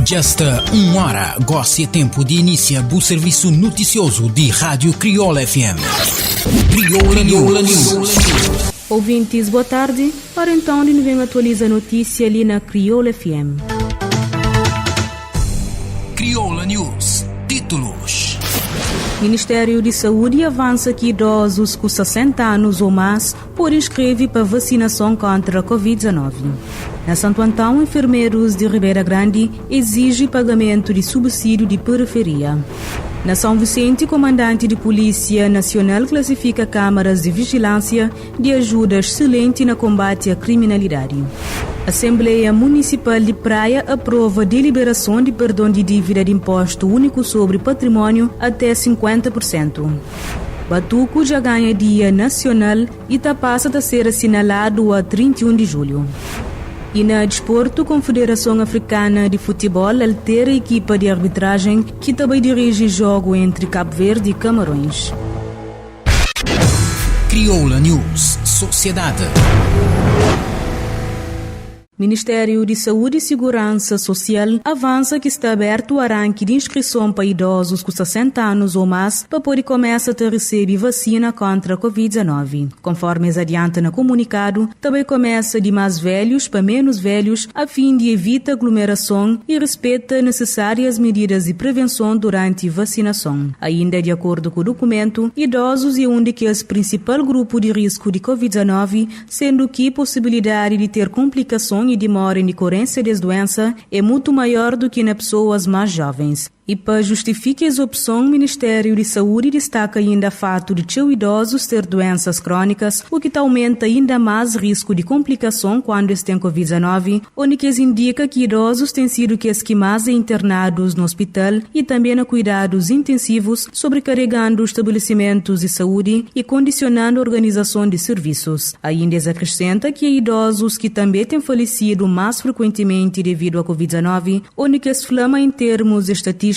Justa 1 hora, goste tempo de iniciar o serviço noticioso de Rádio Criolla FM. Criolla News. Ouvintes, boa tarde. Para então, de vem atualiza a notícia ali na Criolla FM. Criolla News. Títulos. Ministério de Saúde avança que idosos com 60 anos ou mais podem inscrever para vacinação contra a Covid-19. Na Santo Antão, enfermeiros de Ribeira Grande exigem pagamento de subsídio de periferia. Na São Vicente, comandante de Polícia Nacional classifica câmaras de vigilância de ajuda excelente no combate à criminalidade. Assembleia Municipal de Praia aprova deliberação de perdão de dívida de imposto único sobre patrimônio até 50%. Batuco já ganha Dia Nacional e está passa a ser assinalado a 31 de julho. E na desporto, Confederação Africana de Futebol altera a equipa de arbitragem que também dirige jogo entre Cabo Verde e Camarões. Criolla News. Sociedade. Ministério de Saúde e Segurança Social avança que está aberto o arranque de inscrição para idosos com 60 anos ou mais para poder começar a receber vacina contra a Covid-19. Conforme adianta no comunicado, também começa de mais velhos para menos velhos a fim de evitar aglomeração e respeita necessárias medidas de prevenção durante a vacinação. Ainda de acordo com o documento, idosos é um daqueles principal grupo de risco de Covid-19, sendo que a possibilidade de ter complicações e demora em decorrência das doenças é muito maior do que nas pessoas mais jovens. E para justificar essa opção, o Ministério de Saúde destaca ainda o fato de ter idosos ter doenças crônicas, o que aumenta ainda mais o risco de complicação quando eles têm Covid-19, onde que indica que idosos têm sido os que mais internados no hospital e também a cuidados intensivos, sobrecarregando os estabelecimentos de saúde e condicionando a organização de serviços. Ainda eles acrescenta que idosos que também têm falecido mais frequentemente devido à Covid-19, onde que se flama em termos estatísticos,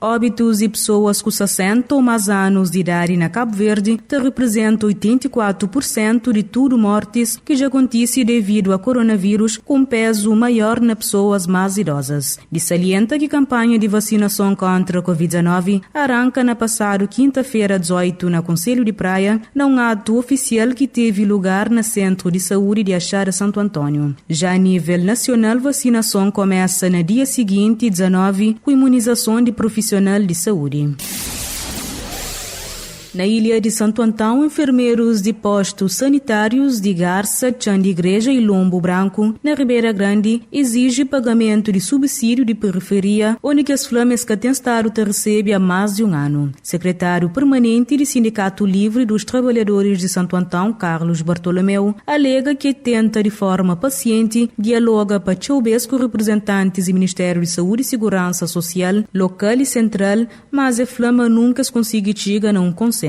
óbitos e pessoas com 60 ou mais anos de idade na Cabo Verde representam 84% de tudo mortes que já acontece devido a coronavírus, com peso maior nas pessoas mais idosas. De salienta que a campanha de vacinação contra a Covid-19 arranca na passada quinta-feira 18 na Conselho de Praia, num ato oficial que teve lugar no Centro de Saúde de Achara Santo Antônio. Já a nível nacional, vacinação começa no dia seguinte, 19, com imunização de profissional de saúde. Na ilha de Santo Antão, enfermeiros de postos sanitários de Garça, Chã de Igreja e Lombo Branco, na Ribeira Grande, exigem pagamento de subsídio de periferia, onde que as flamas que têm estado recebe há mais de um ano. Secretário permanente do Sindicato Livre dos Trabalhadores de Santo Antão, Carlos Bartolomeu, alega que tenta de forma paciente dialoga para choubes com representantes do Ministério de Saúde e Segurança Social, local e central, mas a flama nunca se consegue chegar a um consenso.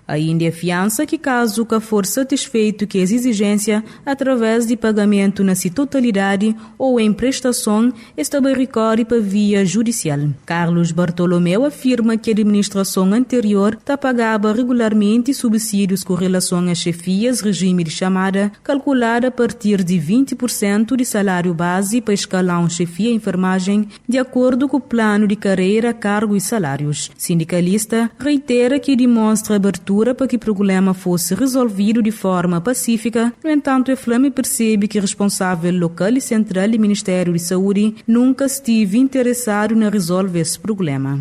Ainda é fiança que caso que for satisfeito que as exigências através de pagamento na sua totalidade ou em prestação, também recorre para via judicial. Carlos Bartolomeu afirma que a administração anterior pagava regularmente subsídios com relação às chefias, regime de chamada, calculada a partir de 20% de salário base para escalão chefia e enfermagem, de acordo com o plano de carreira, cargo e salários. Sindicalista reitera que demonstra abertura para que o problema fosse resolvido de forma pacífica. No entanto, a Flame percebe que o responsável local e central do Ministério de Saúde nunca esteve interessado em resolver esse problema.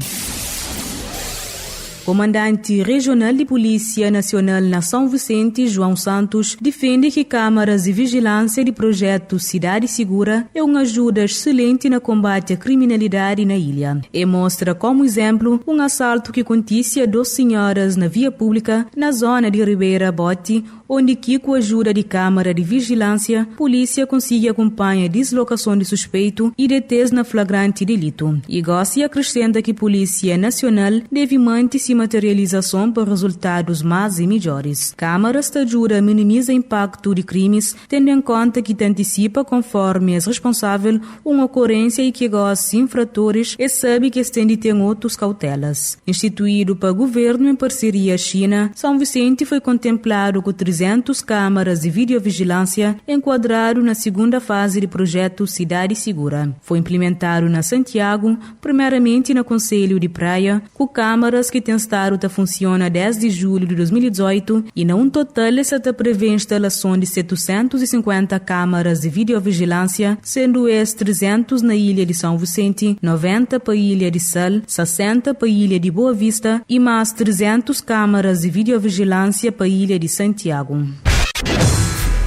Comandante Regional de Polícia Nacional na São Vicente, João Santos, defende que câmaras de vigilância de projeto Cidade Segura é uma ajuda excelente no combate à criminalidade na ilha. E mostra como exemplo um assalto que acontecia a 2 senhoras na via pública na zona de Ribeira Bote, onde que com a ajuda de câmara de vigilância, polícia consegue acompanhar a deslocação de suspeito e deter na flagrante delito. E Gossi acrescenta que Polícia Nacional deve manter-se materialização para resultados mais e melhores. Câmara está ajuda a minimizar o impacto de crimes, tendo em conta que antecipa conforme é responsável uma ocorrência e que gosta infratores e sabe que estende tem outros cautelas. Instituído para governo em parceria China, São Vicente foi contemplado com 300 câmaras de videovigilância enquadrado na segunda fase do projeto Cidade Segura. Foi implementado na Santiago, primeiramente no Conselho de Praia, com câmaras que têm estado a funcionar desde julho de 2018 e na um total está prevê a instalação de 750 câmaras de videovigilância, sendo esses 300 na ilha de São Vicente, 90 para a ilha de Sal, 60 para a ilha de Boa Vista e mais 300 câmaras de videovigilância para a ilha de Santiago.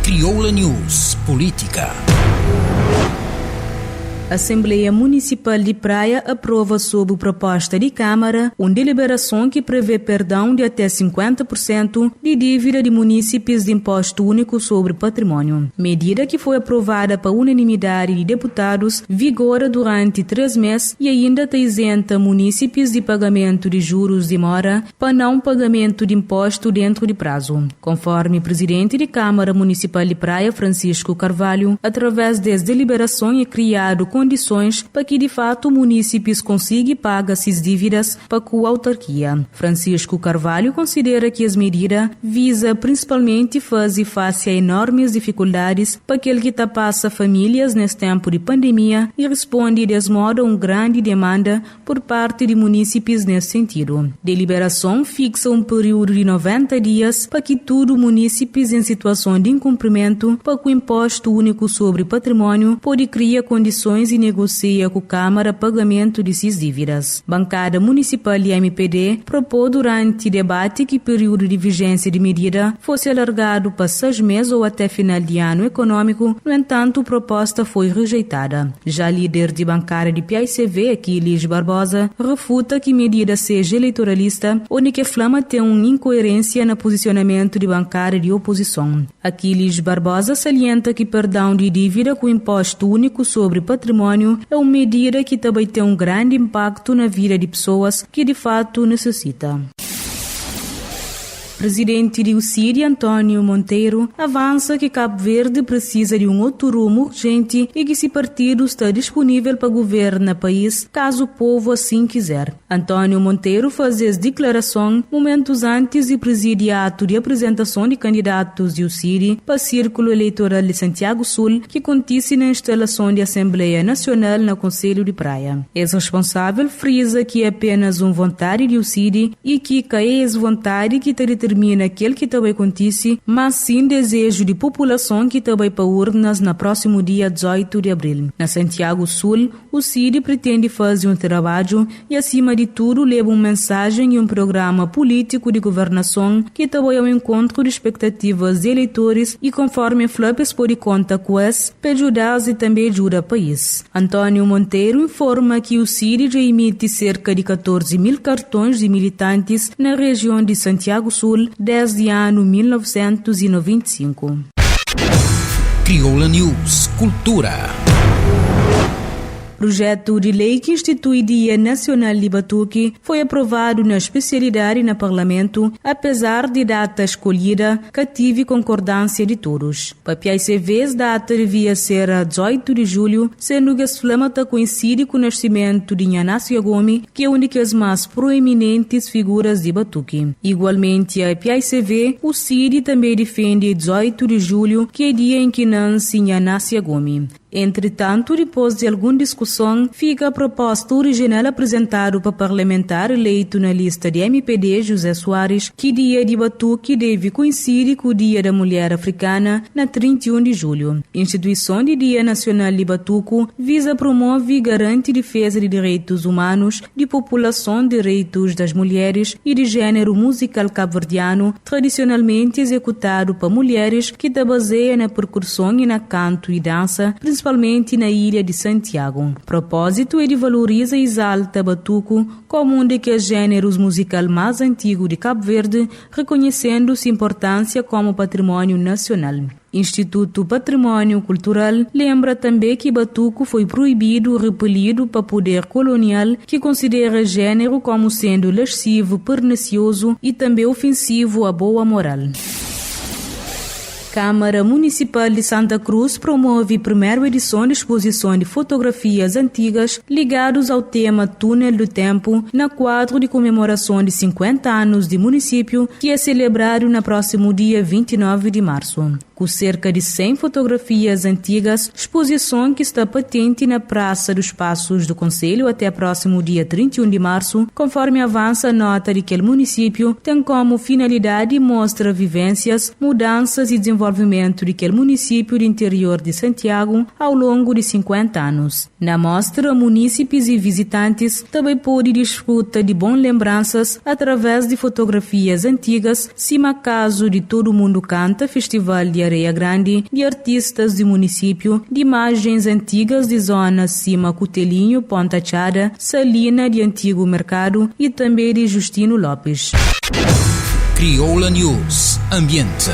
Crioula News Política. A Assembleia Municipal de Praia aprova sob proposta de Câmara uma deliberação que prevê perdão de até 50% de dívida de munícipes de imposto único sobre patrimônio. Medida que foi aprovada por unanimidade de deputados, vigora durante 3 meses e ainda está isenta munícipes de pagamento de juros de mora para não pagamento de imposto dentro de prazo. Conforme o presidente de Câmara Municipal de Praia, Francisco Carvalho, através dessa deliberação é criado condições para que de fato munícipes consigam pagar suas dívidas para com a autarquia. Francisco Carvalho considera que as medidas visa principalmente fazer face a enormes dificuldades para aquele que passa famílias nesse tempo de pandemia e responde desse modo a uma grande demanda por parte de munícipes nesse sentido. Deliberação fixa um período de 90 dias para que todos munícipes em situação de incumprimento para com o imposto único sobre patrimônio pode criar condições e negocia com a Câmara pagamento de suas dívidas. Bancada Municipal e MPD propôs durante debate que o período de vigência de medida fosse alargado para 6 meses ou até final de ano econômico, no entanto, a proposta foi rejeitada. Já líder de bancada de PICV, Aquiles Barbosa, refuta que a medida seja eleitoralista, onde que flama tem uma incoerência no posicionamento de bancada de oposição. Aquiles Barbosa salienta que perdão de dívida com imposto único sobre patrimônio é uma medida que também tem um grande impacto na vida de pessoas que de fato necessitam. Presidente de UCID, Antônio Monteiro, avança que Cabo Verde precisa de um outro rumo urgente e que esse partido está disponível para governar o país, caso o povo assim quiser. Antônio Monteiro faz essa declaração momentos antes de presidir ato de apresentação de candidatos de UCID para o Círculo Eleitoral de Santiago Sul, que acontece na instalação da Assembleia Nacional no Conselho de Praia. Esse responsável frisa que é apenas uma vontade de UCID e que é essa vontade que está determinada aquele que também acontece, mas sim desejo de população que também para urnas no próximo dia 18 de abril. Na Santiago Sul, o CID pretende fazer um trabalho e, acima de tudo, leva uma mensagem e um programa político de governação que também é um encontro de expectativas de eleitores e, conforme Flapes pode contar com esse, para ajudar e também ajuda o país. Antônio Monteiro informa que o CID já emite cerca de 14 mil cartões de militantes na região de Santiago Sul desde o ano 1995. Crioula News Cultura. Projeto de lei que institui Dia Nacional de Batuque foi aprovado na especialidade no Parlamento, apesar de data escolhida que tive concordância de todos. Para PICV, a data devia ser a 18 de julho, sendo que a flamata coincide com o nascimento de Inácio Gomes, que é uma das mais proeminentes figuras de batuque. Igualmente, a PICV, o CID também defende 18 de julho, que é dia em que nasce Inácio Gomes. Entretanto, depois de alguma discussão, fica a proposta original apresentada para o parlamentar eleito na lista de MPD, José Soares, que dia de batuque deve coincidir com o Dia da Mulher Africana, na 31 de julho. A instituição de Dia Nacional de Batuque visa promover e garante defesa de direitos humanos, de população, direitos das mulheres e de gênero musical cabo-verdiano, tradicionalmente executado por mulheres, que se baseia na percussão e na canto e dança, principalmente principalmente na ilha de Santiago. O propósito é de valorizar e exaltar batuco como um dos gêneros musical mais antigo de Cabo Verde, reconhecendo sua importância como patrimônio nacional. Instituto Patrimônio Cultural lembra também que batuco foi proibido ou repelido para poder colonial, que considera gênero como sendo lascivo, pernicioso e também ofensivo à boa moral. Câmara Municipal de Santa Cruz promove a primeira edição de exposição de fotografias antigas ligadas ao tema Túnel do Tempo, na quadro de comemoração de 50 anos de município, que é celebrado no próximo dia 29 de março. Com cerca de 100 fotografias antigas, exposição que está patente na Praça dos Passos do Concelho até o próximo dia 31 de março, conforme avança a nota de que o município tem como finalidade mostrar vivências, mudanças e desenvolvimento de que o município do interior de Santiago ao longo de 50 anos. Na mostra, munícipes e visitantes também podem desfrutar de boas lembranças através de fotografias antigas, cima caso de Todo Mundo Canta, Festival de Areia Grande, de artistas do município, de imagens antigas de zonas cima Cutelinho, Ponta Chada, Salina de Antigo Mercado e também de Justino Lopes. Crioula News Ambiente.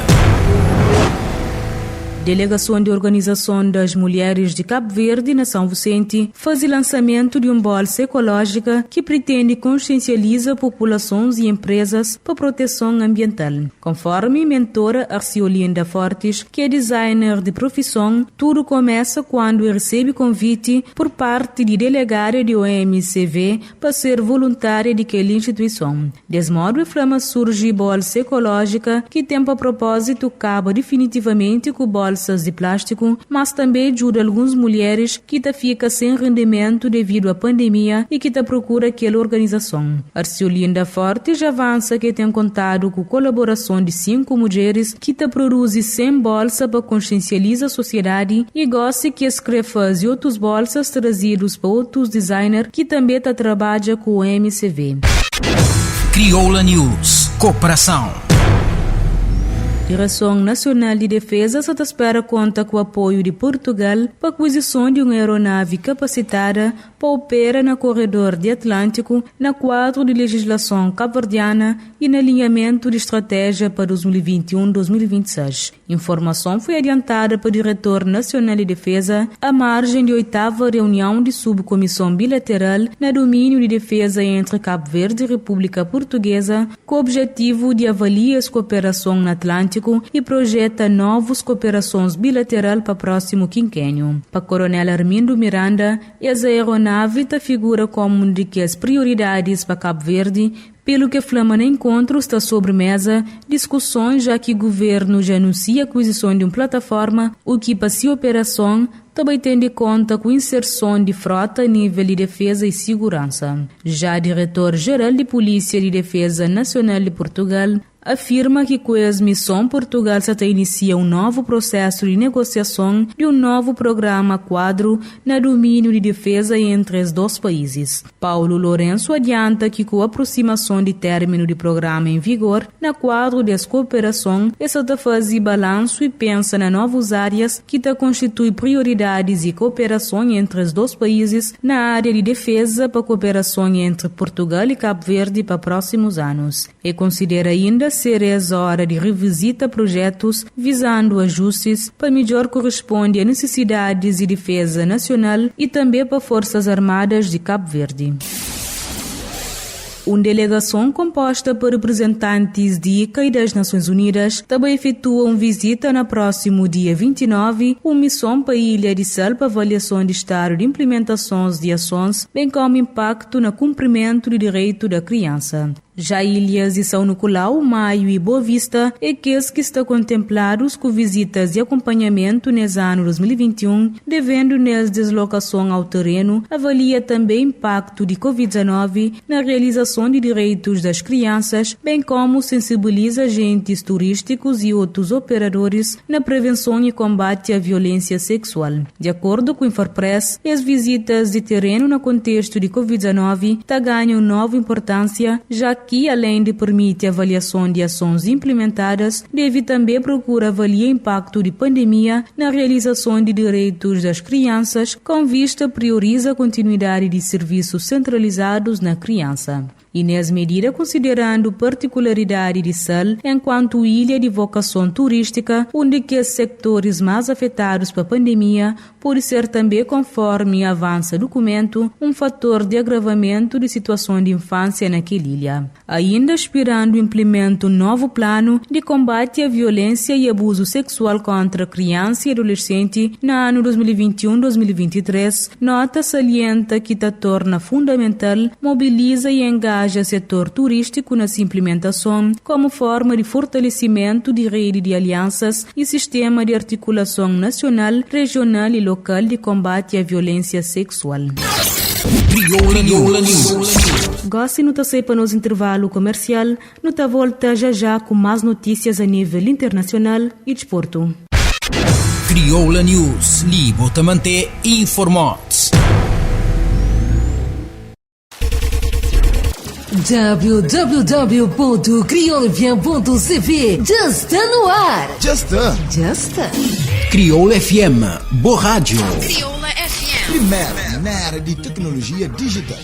Delegação de Organização das Mulheres de Cabo Verde, na São Vicente, faz o lançamento de uma bolsa ecológica que pretende consciencializar populações e empresas para proteção ambiental. Conforme mentora Arciolinda Fortes, que é designer de profissão, tudo começa quando recebe convite por parte de delegada de OMCV para ser voluntária de aquela instituição. Desse modo, a flama surge bolsa ecológica que tem para propósito acaba definitivamente com bolsas de plástico, mas também ajuda algumas mulheres que ficam sem rendimento devido à pandemia e que procura aquela organização. Arciolinda Forte já avança que tem contado com a colaboração de 5 mulheres que produzem 100 bolsas para consciencializar a sociedade e gosta que escreva e outras bolsas trazidas para outros designers que também trabalham com o MCV. Crioula News. Cooperação. Direção Nacional de Defesa só espera conta com o apoio de Portugal para a aquisição de uma aeronave capacitada para operar no corredor de Atlântico, na quadro de legislação cabo-verdiana e no alinhamento de estratégia para 2021-2026. Informação foi adiantada pelo Diretor Nacional de Defesa à margem de 8ª reunião de subcomissão bilateral no domínio de defesa entre Cabo Verde e República Portuguesa, com o objetivo de avaliar as cooperações no Atlântico e projeta novas cooperações bilaterais para o próximo quinquênio. Para Coronel Armindo Miranda, essa aeronave figura como uma das prioridades para Cabo Verde, pelo que Flama no encontro está sobre mesa discussões, já que o governo já anuncia a aquisição de uma plataforma, o que para sua operação também tem de conta com inserção de frota a nível de defesa e segurança. Já o diretor-geral de Polícia de Defesa Nacional de Portugal afirma que com a missão Portugal se inicia um novo processo de negociação de um novo programa quadro no domínio de defesa entre os dois países. Paulo Lourenço adianta que com a aproximação de término do programa em vigor, na quadro da cooperação, essa faz balanço e pensa nas novas áreas que constituem prioridades e cooperação entre os dois países na área de defesa para cooperação entre Portugal e Cabo Verde para próximos anos. E considera ainda ser essa hora de revisitar projetos visando ajustes para melhor corresponder a necessidades de defesa nacional e também para Forças Armadas de Cabo Verde. Uma delegação composta por representantes de ICA e das Nações Unidas também efetua uma visita no próximo dia 29, uma missão para a Ilha de Sal para avaliação de estado de implementações de ações, bem como impacto no cumprimento do direito da criança. Já ilhas de São Nicolau, Maio e Boa Vista é aqueles que estão contemplados com visitas de acompanhamento nesse ano 2021, devendo nessa deslocação ao terreno, avalia também o impacto de Covid-19 na realização de direitos das crianças, bem como sensibiliza agentes turísticos e outros operadores na prevenção e combate à violência sexual. De acordo com o Infopress, as visitas de terreno no contexto de Covid-19 ganham nova importância, já que, além de permitir avaliação de ações implementadas, deve também procurar avaliar o impacto de pandemia na realização de direitos das crianças, com vista prioriza a continuidade de serviços centralizados na criança. E nessa medida, considerando particularidade de Sal enquanto ilha de vocação turística, onde que os setores mais afetados pela pandemia pode ser também, conforme avança o documento, um fator de agravamento de situação de infância naquela ilha. Ainda aspirando o implemento um novo plano de combate à violência e abuso sexual contra criança e adolescente no ano 2021-2023, nota salienta que te torna fundamental, mobiliza e engaja o setor turístico na implementação como forma de fortalecimento de rede de alianças e sistema de articulação nacional, regional e local de combate à violência sexual. Crioula News. Gosto não sei para nos intervalo comercial, não tá volta já com mais notícias a nível internacional e desporto. Crioula News, libo te manter informado. www.criolfm.cv já está no ar. Já está. Crioula FM, boa rádio. Crioula FM. Primeira na área de tecnologia digital.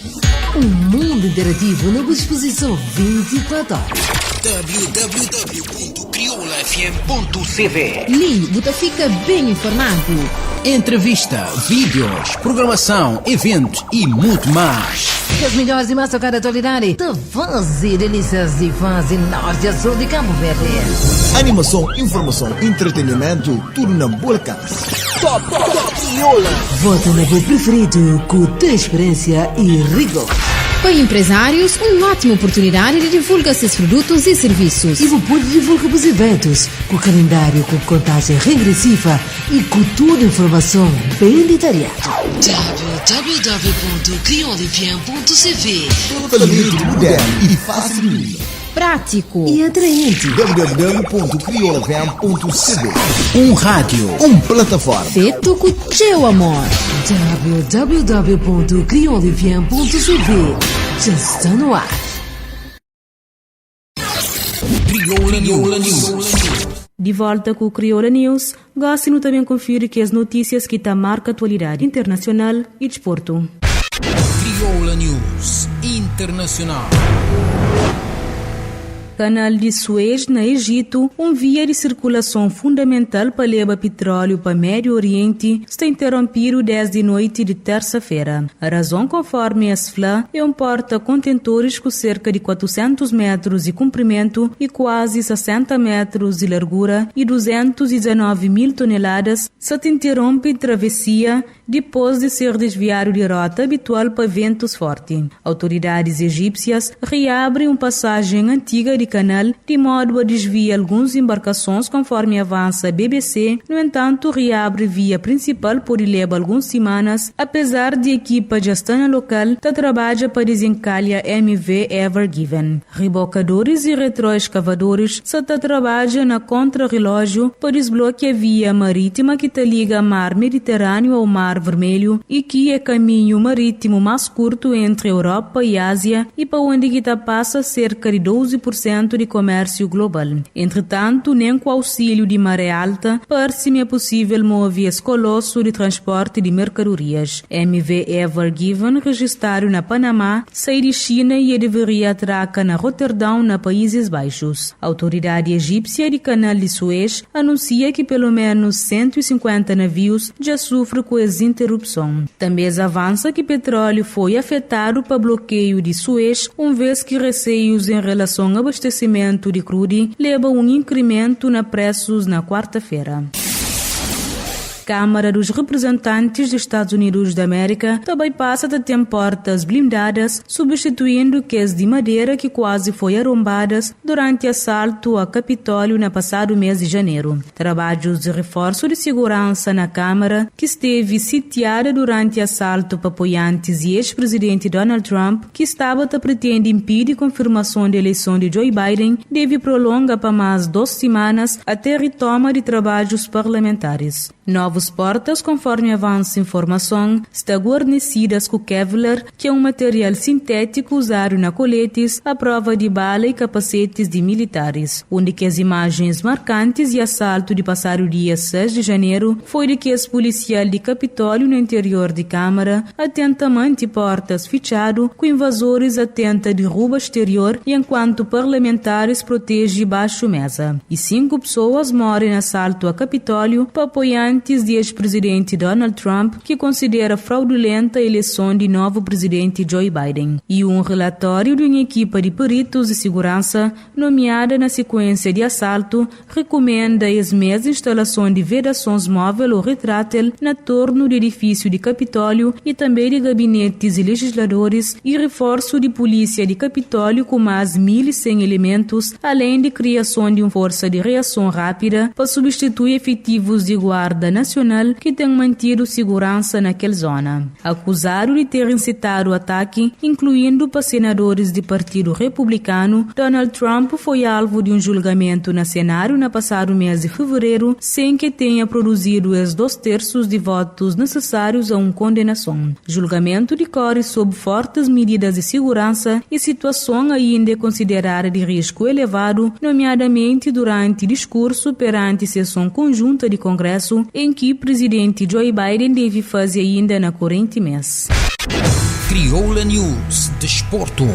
Um mundo interativo na disposição 24 horas. www.crioulafm.cv. Você fica bem informado. Entrevista, vídeos, programação, eventos e muito mais. As melhores e mais tocadas atualidade da fase delícias de fase norte a sul de Cabo Verde. Animação, informação, entretenimento, tudo na boa casa. Top Crioula. Vota no voo preferido com transparência e rigor. Para empresários, uma ótima oportunidade de divulgar seus produtos e serviços. E você pode divulgar os eventos com calendário com contagem regressiva e com toda a informação bem detalhada. www.criolfm.cv. Totalmente moderno e fácil de usar. Prático E atraente. www.criolfm.cv. Um rádio. Plataforma. feito com teu amor. www.criolfm.cv. Já está no ar. Crioula News. De volta com o Crioula News, gosto também conferir que as notícias que marcam a atualidade internacional e desporto. Crioula News Internacional. Canal de Suez, na Egito, via de circulação fundamental para levar petróleo para o Médio Oriente, está interrompido desde a noite de terça-feira. A razão, conforme a SFLA, é porta-contentores com cerca de 400 metros de comprimento e quase 60 metros de largura e 219 mil toneladas, se interrompe travessia depois de ser desviado de rota habitual para ventos fortes. Autoridades egípcias reabrem uma passagem antiga de canal de modo a desviar algumas embarcações conforme avança a BBC. No entanto, reabre via principal por levar algumas semanas, apesar de a equipa gestão local trabalha para desencalhar MV Ever Given. Rebocadores e retroescavadores trabalham na contra-relógio para desbloquear a via marítima que liga o mar Mediterrâneo ao mar Vermelho e que é caminho marítimo mais curto entre Europa e Ásia e para onde que passa cerca de 12% de comércio global. Entretanto, nem com auxílio de maré alta, parece-me é possível mover esse colosso de transporte de mercadorias. MV Ever Given, registrado na Panamá, sai de China e deveria atracar na Roterdão, na Países Baixos. A autoridade egípcia de Canal de Suez anuncia que pelo menos 150 navios já sofrem com essa interrupção. Também avança que petróleo foi afetado para bloqueio de Suez, vez que receios em relação ao abastecimento de crudo levam incremento na preços na quarta-feira. Câmara dos Representantes dos Estados Unidos da América também passa a ter portas blindadas, substituindo as de madeira que quase foi arrombadas durante assalto a Capitólio no passado mês de janeiro. Trabalhos de reforço de segurança na Câmara, que esteve sitiada durante assalto para apoiantes e ex-presidente Donald Trump, que estava a pretender impedir a confirmação da eleição de Joe Biden, deve prolongar para mais 2 semanas até retoma de trabalhos parlamentares. Novos portas, conforme avança a informação, estão guarnecidas com Kevlar, que é um material sintético usado na coletes à prova de bala e capacetes de militares, onde que as imagens marcantes e assalto de passar o dia 6 de janeiro foi de que as policiais de Capitólio no interior de Câmara atentamente portas fechado com invasores atenta derruba exterior e enquanto parlamentares protege baixo mesa. E 5 pessoas morrem em assalto a Capitólio para apoiantes de ex-presidente Donald Trump, que considera fraudulenta a eleição de novo presidente Joe Biden. E um relatório de uma equipa de peritos de segurança nomeada na sequência de assalto recomenda as mesmas instalação de vedações móvel ou retrátil na torno do edifício de Capitólio e também de gabinetes e legisladores e reforço de polícia de Capitólio com mais 1.100 elementos, além de criação de uma força de reação rápida para substituir efetivos de guarda nacional que têm mantido segurança naquela zona. Acusado de ter incitado o ataque, incluindo para senadores do Partido Republicano, Donald Trump foi alvo de um julgamento na Senado no passado mês de fevereiro, sem que tenha produzido os 2/3 de votos necessários a uma condenação. Julgamento decorre sob fortes medidas de segurança e situação ainda considerada de risco elevado, nomeadamente durante discurso perante sessão conjunta de Congresso, em que o presidente Joe Biden deve fazer ainda na corrente mês. Crioula News Desporto.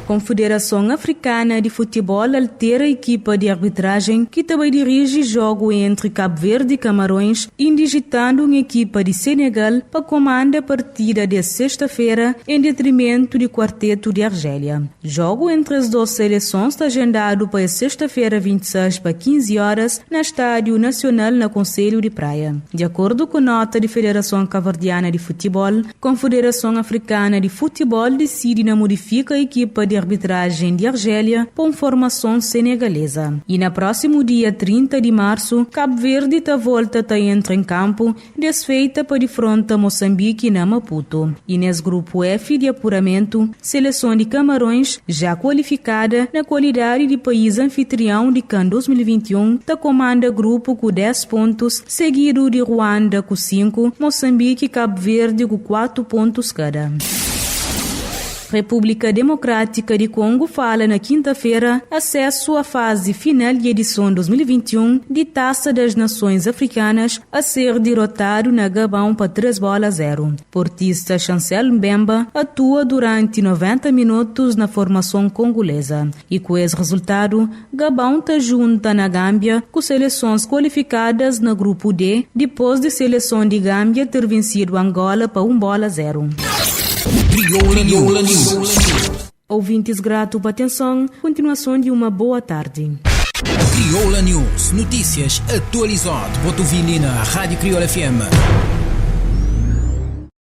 Confederação Africana de Futebol altera a equipa de arbitragem que também dirige jogo entre Cabo Verde e Camarões, indigitando uma equipa de Senegal para comandar a partida de sexta-feira em detrimento do quarteto de Argélia. Jogo entre as duas seleções está agendado para sexta-feira 26 para 15 horas na Estádio Nacional na Conselho de Praia. De acordo com nota de Federação Cabo-Verdiana de Futebol, Confederação Africana de Futebol decide não modifica a equipa de arbitragem de Argélia por formação senegalesa. E na próximo dia 30 de março, Cabo Verde está volta a entrar em campo, desfeita para defrontar Moçambique na Maputo. E nesse grupo F de apuramento, seleção de Camarões, já qualificada na qualidade de país anfitrião de CAN 2021, está comanda grupo com 10 pontos, seguido de Ruanda com 5, Moçambique e Cabo Verde com 4 pontos cada. República Democrática de Congo fala na quinta-feira acesso à fase final de edição 2021 de Taça das Nações Africanas a ser derrotado na Gabão para 3-0. Portista Chancel Mbemba atua durante 90 minutos na formação congolesa e com esse resultado, Gabão está junta na Gâmbia com seleções qualificadas no grupo D depois de seleção de Gâmbia ter vencido Angola para 1-0. Crioula News. Ouvintes, grato pela atenção. Continuação de uma boa tarde. Crioula News. Notícias atualizadas. Botovini na Rádio Crioula FM.